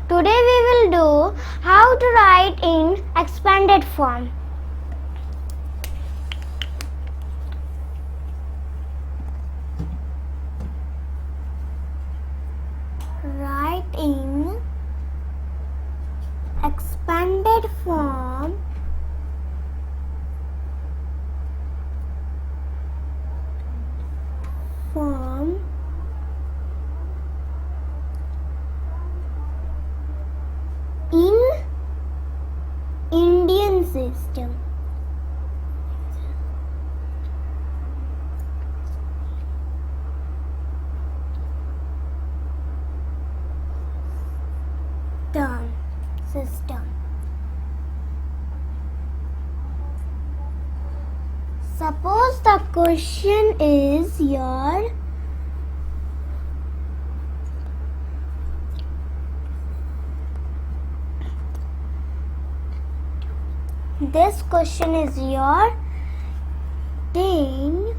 Today we will do how to write in expanded form. Write in expanded form in Indian system. System. Suppose the question is your then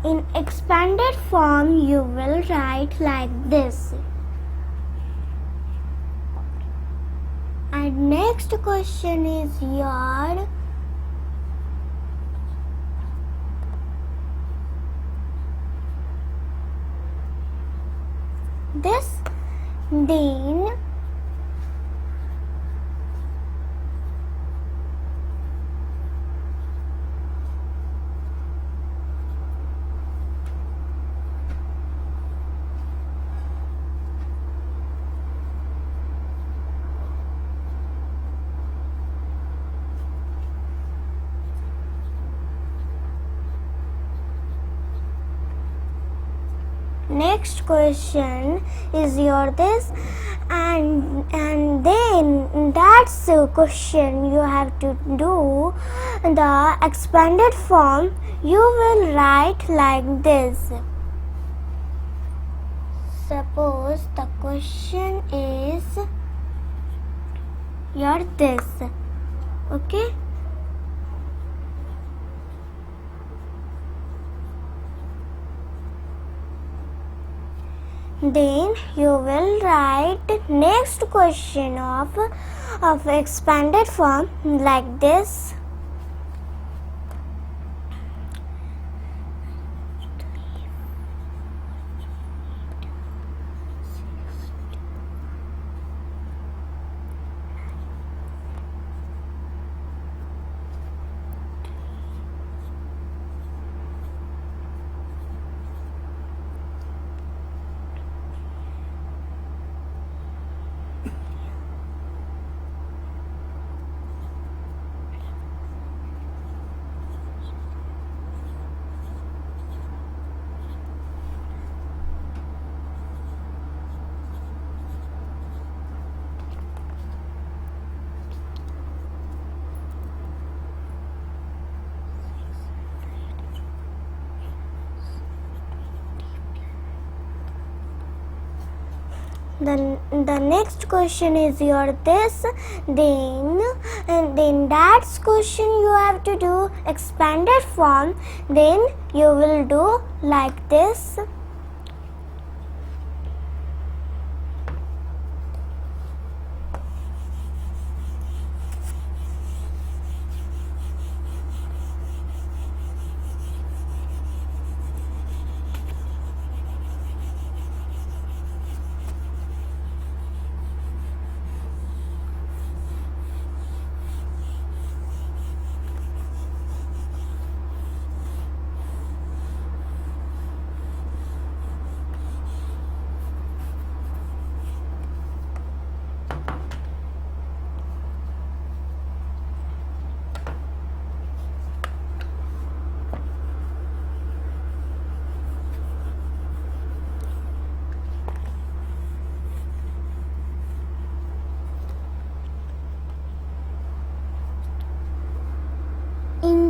in expanded form you will write like this. And next question is your this, then next question is your this, and then that's the question you have to do the expanded form. You will write like this. Suppose the question is your this, okay? Then you will write next question of expanded form like this. The next question is your this, then that's question you have to do expanded form. Then you will do like this.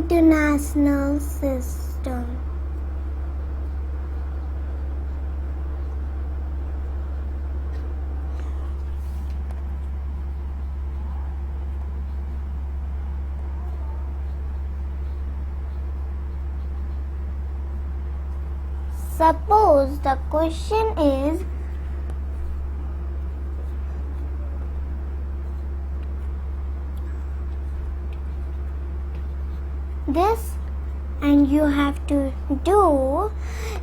international system. Suppose the question is this, and you have to do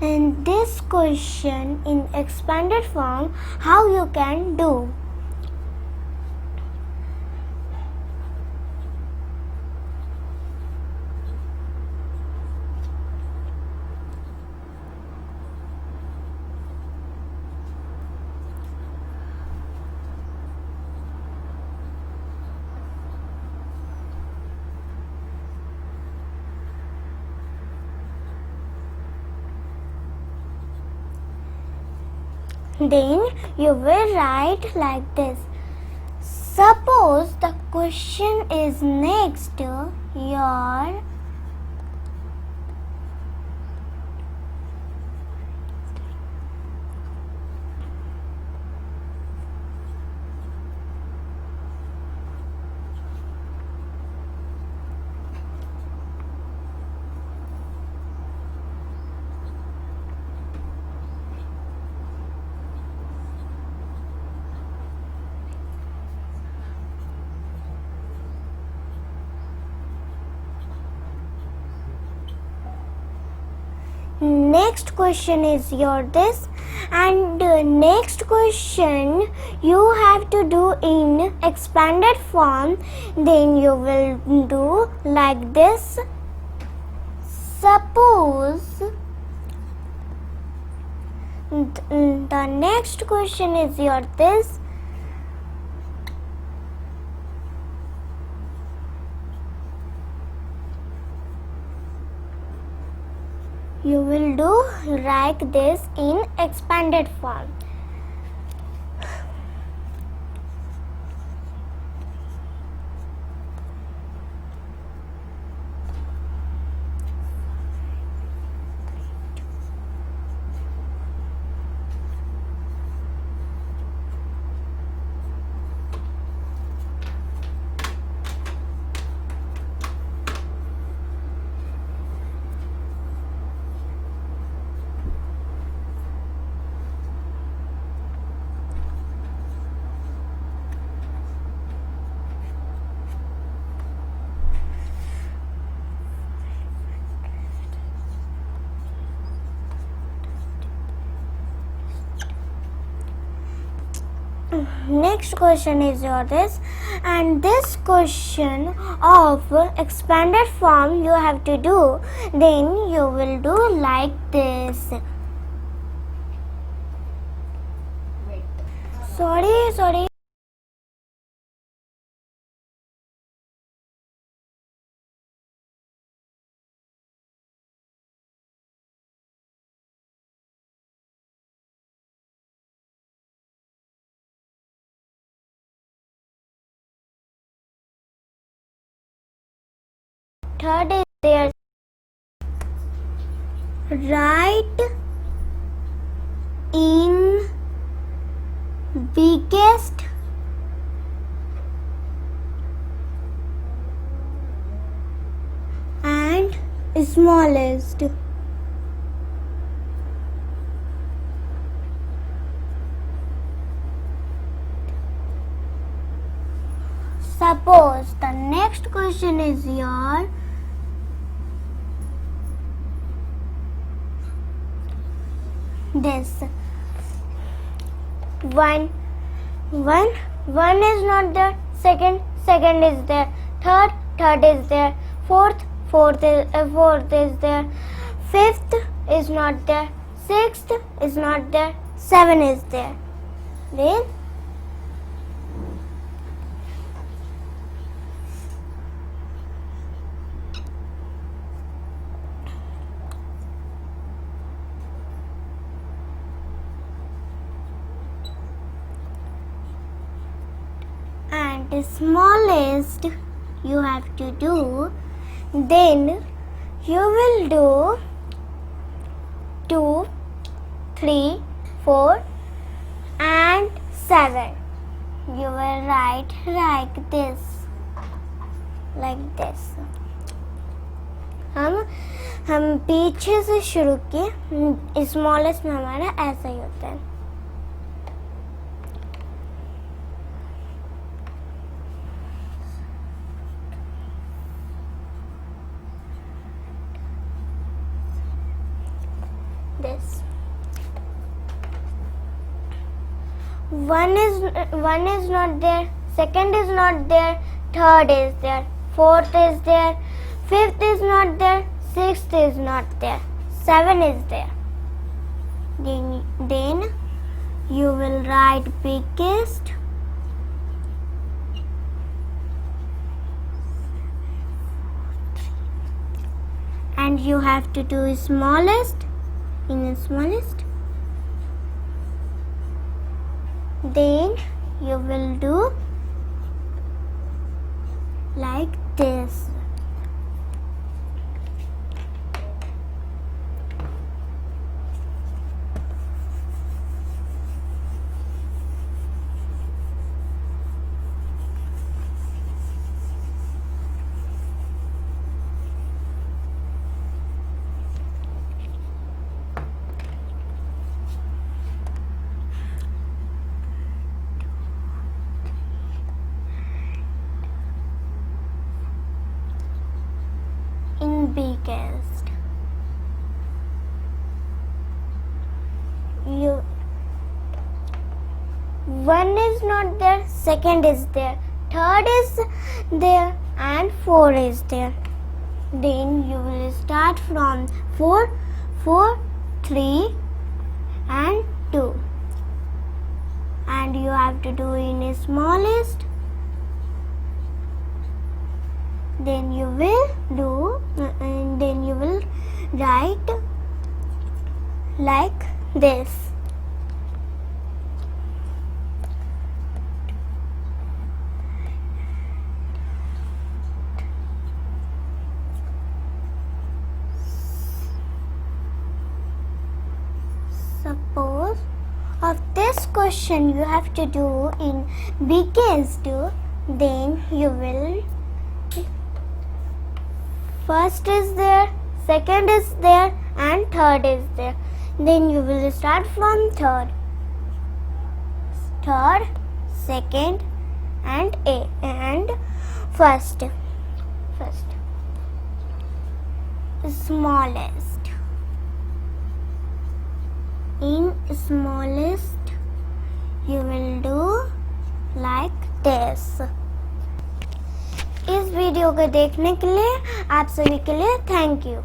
in this question in expanded form how you can do. Then you will write like this. Suppose the question is next your next question is your this, and next question you have to do in expanded form. Then you will do like this. Suppose the next question is your this. You will do like this in expanded form. Next question is your this, and this question of expanded form you have to do. Then you will do like this. Sorry. Third is there. Write in biggest and smallest. Suppose the next question is your this. One is not there. Second is there. Third is there. Fourth is there. Fifth is not there. Sixth is not there. Seven is there. Then and the smallest you have to do Then you will do 2, 3, 4 and 7. You will write like this. हम पीछे से शुरू किए, smallest में हमारा ऐसा ही होता है. This one is not there, second is not there, third is there, fourth is there, fifth is not there, sixth is not there, 7 is there. Then you will write biggest, and you have to do smallest in the smallest. Then you will do like this. In biggest, one is not there, second is there, third is there, and 4 is there. Then you will start from 4, 3 and 2, and you have to do in a smallest. Then you will do, and then you will write like this. Suppose of this question you have to do in biggest, then you will, first is there, second is there, and third is there. Then you will start from third, second, and first. Smallest. In smallest, you will do like this. इस video को देखने के लिए आप सभी के लिए thank you.